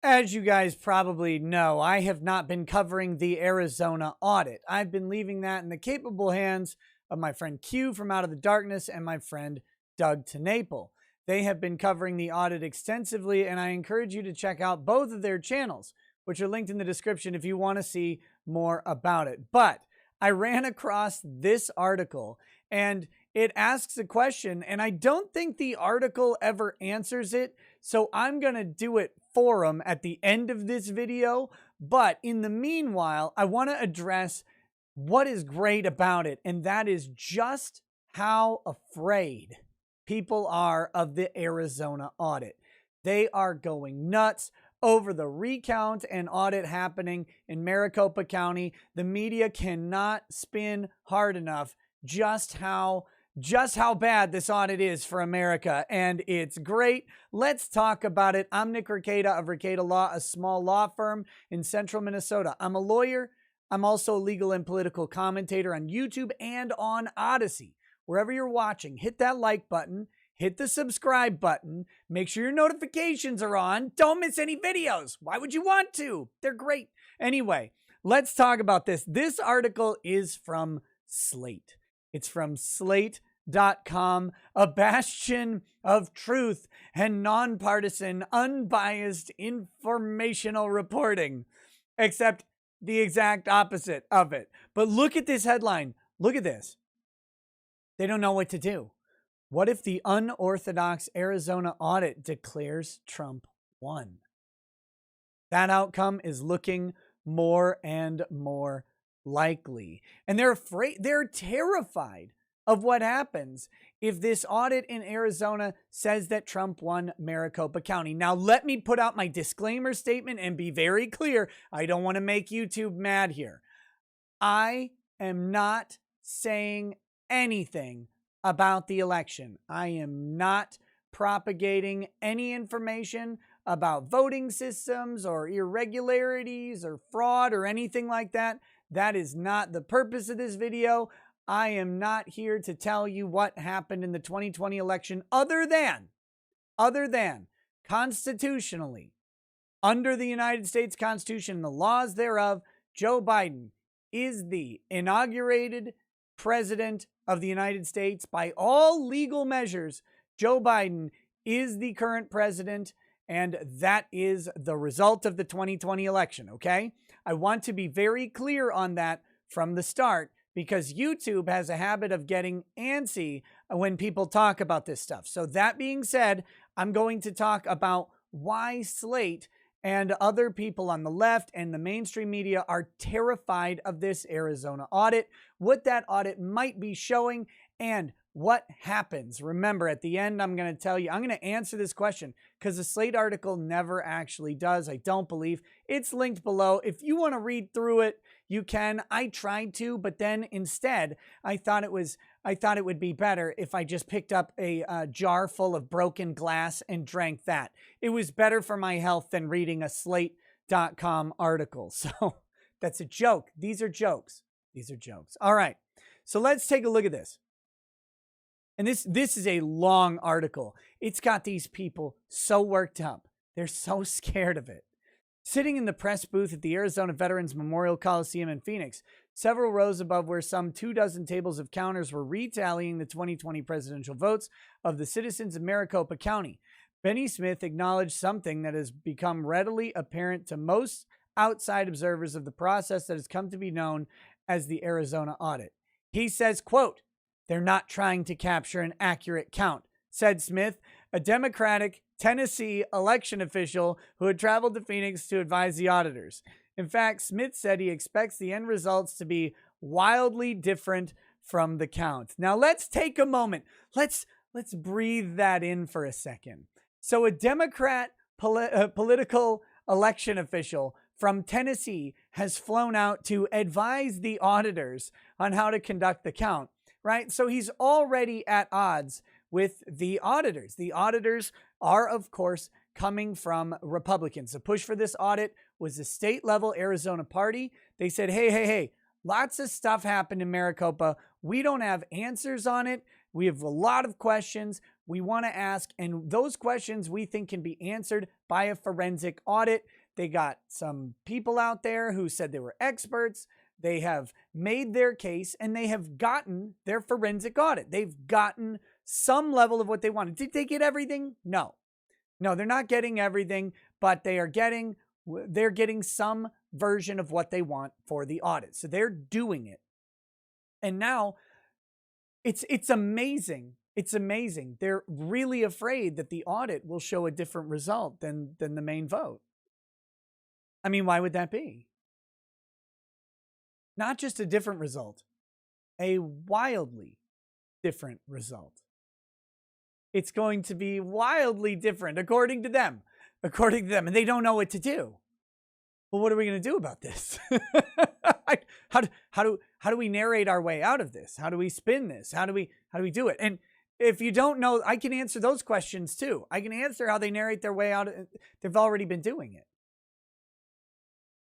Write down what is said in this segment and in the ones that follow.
As you guys probably know, I have not been covering the Arizona audit. I've been leaving that in the capable hands of my friend Q from Out of the Darkness and my friend Doug Tenaple. They have been covering the audit extensively, and I encourage you to check out both of their channels, which are linked in the description if you want to see more about it. But I ran across this article, and it asks a question, and I don't think the article ever answers it, so I'm going to do it for them at the end of this video. But in the meanwhile, I want to address what is great about it, and that is just how afraid people are of the Arizona audit. They are going nuts over the recount and audit happening in Maricopa County. The media cannot spin hard enough just how bad this audit is for America, and it's great. Let's talk about it. I'm Nick Rekieta of Rekieta Law, a small law firm in central Minnesota. I'm a lawyer. I'm also a legal and political commentator on YouTube and on Odyssey. Wherever you're watching, hit that like button, hit the subscribe button, make sure your notifications are on. Don't miss any videos. Why would you want to? They're great. Anyway, let's talk about this. This article is from Slate. It's from Slate.com, a bastion of truth and nonpartisan, unbiased informational reporting, except the exact opposite of it. But look at this headline. Look at this. They don't know what to do. What if the unorthodox Arizona audit declares Trump won? That outcome is looking more and more likely. And they're terrified of what happens if this audit in Arizona says that Trump won Maricopa County. Now, let me put out my disclaimer statement and be very clear. I don't want to make YouTube mad here. I am not saying anything about the election. I am not propagating any information about voting systems or irregularities or fraud or anything like that. That is not the purpose of this video. I am not here to tell you what happened in the 2020 election other than constitutionally, under the United States Constitution and the laws thereof, Joe Biden is the inaugurated president of the United States. By all legal measures, Joe Biden is the current president, and that is the result of the 2020 election, okay? I want to be very clear on that from the start, because YouTube has a habit of getting antsy when people talk about this stuff. So that being said, I'm going to talk about why Slate and other people on the left and the mainstream media are terrified of this Arizona audit, what that audit might be showing, and what happens. Remember, at the end, I'm going to tell you, I'm going to answer this question because the Slate article never actually does. I don't believe. It's linked below. If you want to read through it, you can. I tried to, but then instead, I thought it would be better if I just picked up a jar full of broken glass and drank that. It was better for my health than reading a Slate.com article. So that's a joke. These are jokes. These are jokes. All right. So let's take a look at this. And this is a long article. It's got these people so worked up. They're so scared of it. Sitting in the press booth at the Arizona Veterans Memorial Coliseum in Phoenix, several rows above where some 24 tables of counters were retallying the 2020 presidential votes of the citizens of Maricopa County, Benny Smith acknowledged something that has become readily apparent to most outside observers of the process that has come to be known as the Arizona audit. He says, quote, "They're not trying to capture an accurate count," said Smith, a Democratic Tennessee election official who had traveled to Phoenix to advise the auditors. In fact, Smith said he expects the end results to be wildly different from the count. Now, let's take a moment. Let's breathe that in for a second. So a Democrat political election official from Tennessee has flown out to advise the auditors on how to conduct the count, right? So he's already at odds with the auditors. The auditors are, of course, coming from Republicans. The push for this audit was the state-level Arizona party. They said, hey, lots of stuff happened in Maricopa. We don't have answers on it. We have a lot of questions. we want to ask, and those questions we think can be answered by a forensic audit. They got some people out there who said they were experts. They have made their case, and they have gotten their forensic audit. They've gotten some level of what they wanted. Did they get everything? No. No, they're not getting everything, but they're getting some version of what they want for the audit. So they're doing it. And now it's amazing. It's amazing. They're really afraid that the audit will show a different result than the main vote. I mean, why would that be? Not just a different result, a wildly different result. It's going to be wildly different, according to them. And they don't know what to do. Well, what are we going to do about this? How do we narrate our way out of this? How do we spin this? How do we do it? And if you don't know, I can answer those questions too. I can answer how they narrate their way out. They've already been doing it.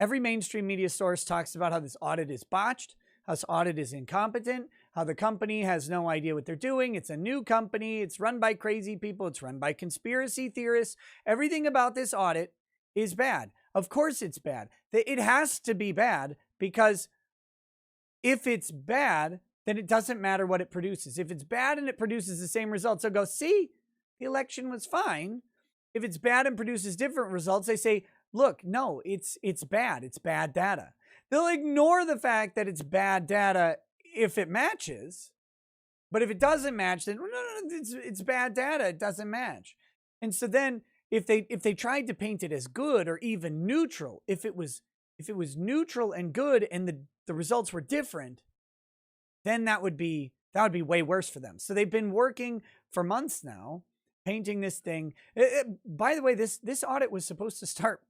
Every mainstream media source talks about how this audit is botched, how this audit is incompetent, how the company has no idea what they're doing. It's a new company. It's run by crazy people. It's run by conspiracy theorists. Everything about this audit is bad. Of course it's bad. It has to be bad, because if it's bad, then it doesn't matter what it produces. If it's bad and it produces the same results, they'll go, see, the election was fine. If it's bad and produces different results, they say, look, no, it's bad. It's bad data. They'll ignore the fact that it's bad data if it matches. But if it doesn't match, then no, it's bad data. It doesn't match. And so then if they tried to paint it as good or even neutral, if it was neutral and good and the results were different, then that would be way worse for them. So they've been working for months now, painting this thing. By the way, this audit was supposed to start,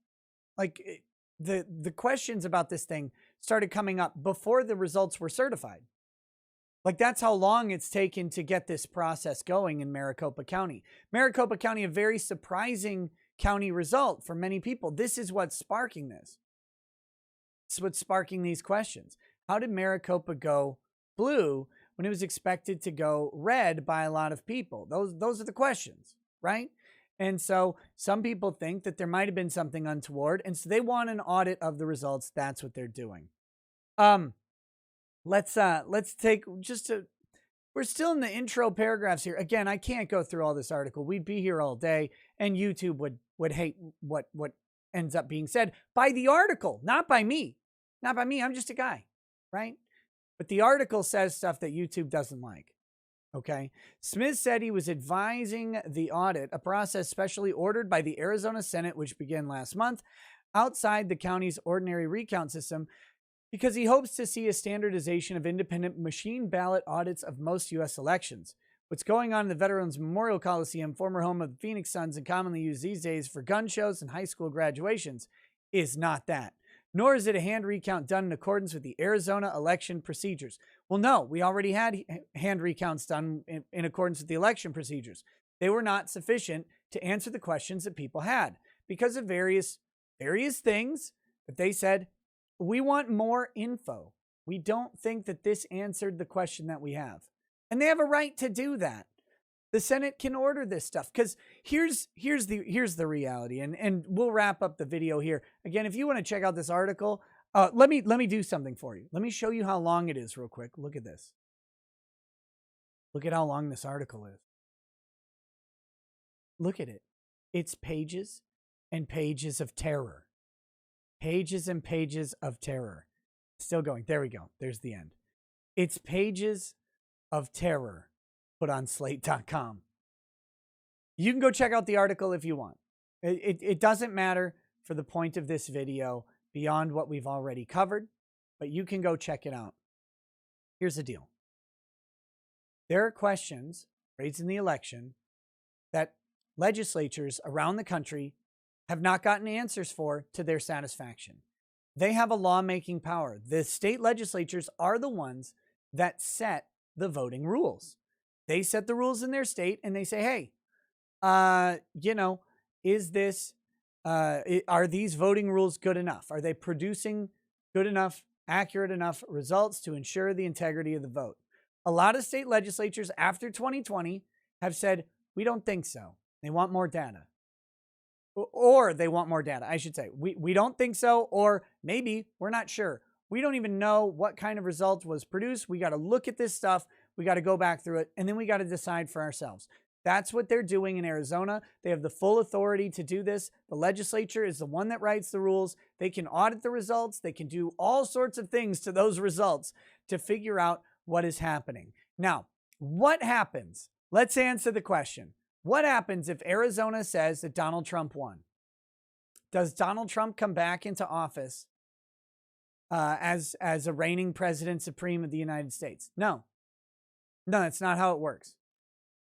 like, the questions about this thing started coming up before the results were certified. Like, that's how long it's taken to get this process going in Maricopa County. Maricopa County, a very surprising county result for many people. This is what's sparking this. This is what's sparking these questions. How did Maricopa go blue when it was expected to go red by a lot of people? Those are the questions, right? And so some people think that there might have been something untoward, and so they want an audit of the results. That's what they're doing. Let's take we're still in the intro paragraphs here. Again, I can't go through all this article. We'd be here all day, and YouTube would hate what ends up being said by the article, not by me. Not by me. I'm just a guy, right? But the article says stuff that YouTube doesn't like. Okay. Smith said he was advising the audit, a process specially ordered by the Arizona Senate, which began last month, outside the county's ordinary recount system, because he hopes to see a standardization of independent machine ballot audits of most U.S. elections. What's going on in the Veterans Memorial Coliseum, former home of the Phoenix Suns and commonly used these days for gun shows and high school graduations, is not that. Nor is it a hand recount done in accordance with the Arizona election procedures. Well, no, we already had hand recounts done in accordance with the election procedures. They were not sufficient to answer the questions that people had because of various things that they said, we want more info. We don't think that this answered the question that we have. And they have a right to do that. The Senate can order this stuff because here's the reality, and we'll wrap up the video here. Again, if you want to check out this article, let me do something for you. Let me show you how long it is real quick. Look at this. Look at how long this article is. Look at it. It's pages and pages of terror. Pages and pages of terror. Still going. There we go. There's the end. It's pages of terror. Put on slate.com. You can go check out the article if you want. It doesn't matter for the point of this video beyond what we've already covered, but you can go check it out. Here's the deal. There are questions raised in the election that legislatures around the country have not gotten answers for to their satisfaction. They have a lawmaking power. The state legislatures are the ones that set the voting rules. They set the rules in their state and they say, hey, is this, are these voting rules good enough? Are they producing good enough, accurate enough results to ensure the integrity of the vote? A lot of state legislatures after 2020 have said, We don't think so. They want more data. Or they want more data, I should say. We don't think so, or maybe we're not sure. We don't even know what kind of result was produced. We got to look at this stuff. We got to go back through it, and then we got to decide for ourselves. That's what they're doing in Arizona. They have the full authority to do this. The legislature is the one that writes the rules. They can audit the results. They can do all sorts of things to those results to figure out what is happening. Now, what happens? Let's answer the question. What happens if Arizona says that Donald Trump won? Does Donald Trump come back into office as a reigning president supreme of the United States? No. No, that's not how it works.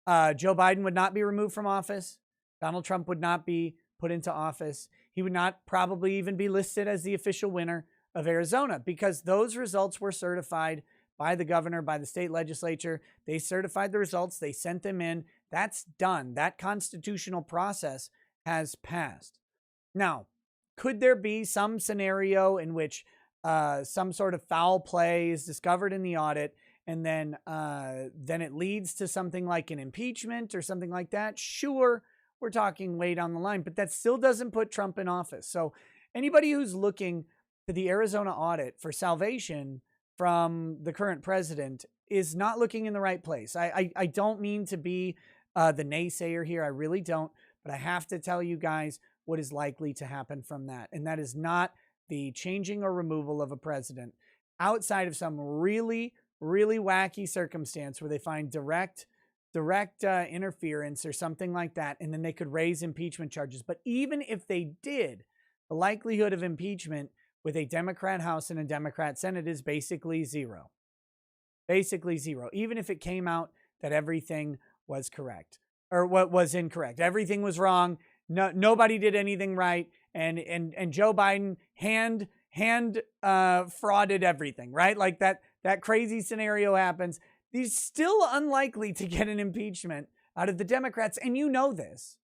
Joe Biden would not be removed from office. Donald Trump would not be put into office. He would not probably even be listed as the official winner of Arizona because those results were certified by the governor, by the state legislature. They certified the results. They sent them in. That's done. That constitutional process has passed. Now, could there be some scenario in which some sort of foul play is discovered in the audit and then it leads to something like an impeachment or something like that? Sure, we're talking way down the line, but that still doesn't put Trump in office. So anybody who's looking to the Arizona audit for salvation from the current president is not looking in the right place. I don't mean to be the naysayer here. I really don't. But I have to tell you guys what is likely to happen from that. And that is not the changing or removal of a president outside of some really, really wacky circumstance where they find direct interference or something like that. And then they could raise impeachment charges. But even if they did, the likelihood of impeachment with a Democrat House and a Democrat Senate is basically zero. Basically zero. Even if it came out that everything was correct or what was incorrect. Everything was wrong. No, nobody did anything right. And Joe Biden hand frauded everything, right? Like that crazy scenario happens. He's still unlikely to get an impeachment out of the Democrats. And you know this.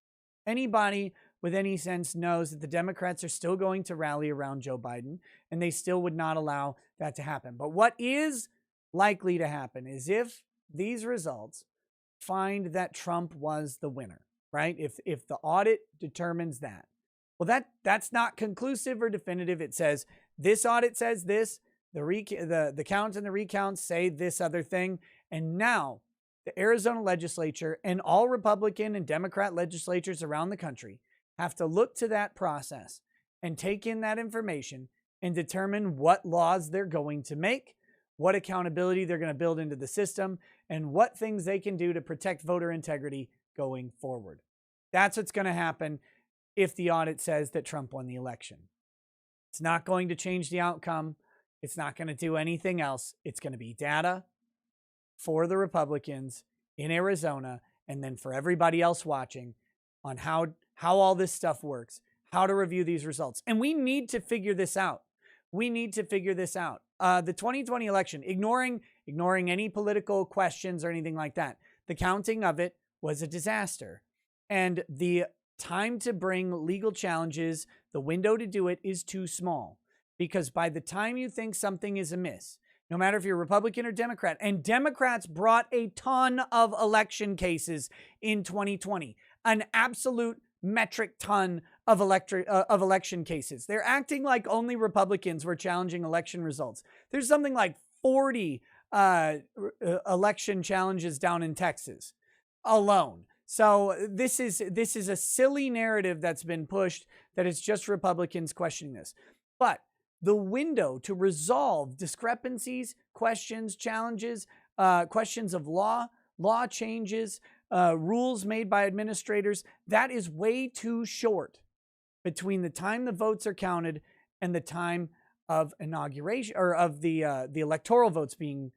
Anybody with any sense knows that the Democrats are still going to rally around Joe Biden, and they still would not allow that to happen. But what is likely to happen is if these results find that Trump was the winner, right? If the audit determines that, well, that's not conclusive or definitive. It says this audit says this, the counts and the recounts say this other thing, and now the Arizona legislature and all Republican and Democrat legislatures around the country have to look to that process and take in that information and determine what laws they're going to make, what accountability they're going to build into the system, and what things they can do to protect voter integrity going forward. That's what's going to happen if the audit says that Trump won the election. It's not going to change the outcome. It's not going to do anything else. It's going to be data for the Republicans in Arizona and then for everybody else watching on how all this stuff works, how to review these results. And we need to figure this out. We need to figure this out. The 2020 election, ignoring any political questions or anything like that, the counting of it was a disaster. And the time to bring legal challenges, the window to do it is too small. Because by the time you think something is amiss, no matter if you're Republican or Democrat, and Democrats brought a ton of election cases in 2020, an absolute metric ton of election cases. They're acting like only Republicans were challenging election results. There's something like 40 election challenges down in Texas alone. So this is a silly narrative that's been pushed that it's just Republicans questioning this. But the window to resolve discrepancies, questions, challenges, questions of law changes, rules made by administrators, that is way too short between the time the votes are counted and the time of inauguration or of the electoral votes being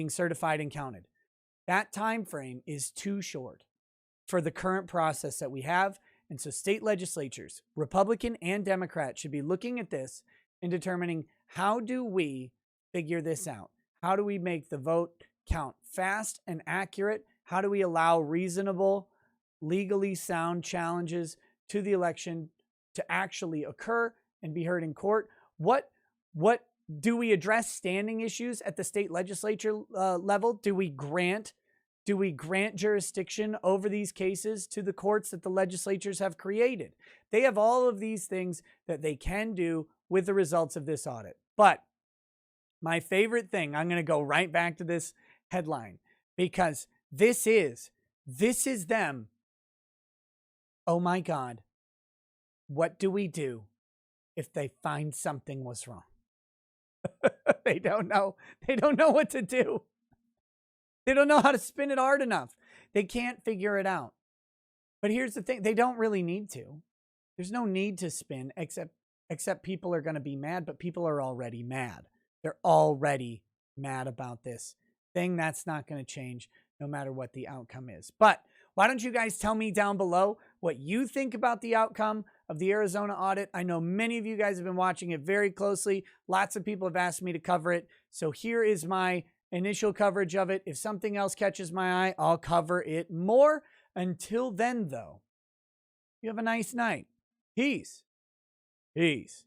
certified and counted. That time frame is too short for the current process that we have. And so state legislatures, Republican and Democrat, should be looking at this and determining, how do we figure this out? How do we make the vote count fast and accurate? How do we allow reasonable, legally sound challenges to the election to actually occur and be heard in court? What do we address standing issues at the state legislature level? Do we grant Do we grant jurisdiction over these cases to the courts that the legislatures have created? They have all of these things that they can do with the results of this audit. But my favorite thing, I'm going to go right back to this headline because this is them. Oh my God. What do we do if they find something was wrong? They don't know. They don't know what to do. They don't know how to spin it hard enough. They can't figure it out. But here's the thing. They don't really need to. There's no need to spin except people are going to be mad, but people are already mad. They're already mad about this thing. That's not going to change no matter what the outcome is. But why don't you guys tell me down below what you think about the outcome of the Arizona audit? I know many of you guys have been watching it very closely. Lots of people have asked me to cover it. So here is my initial coverage of it. If something else catches my eye, I'll cover it more. Until then, though, you have a nice night. Peace. Peace.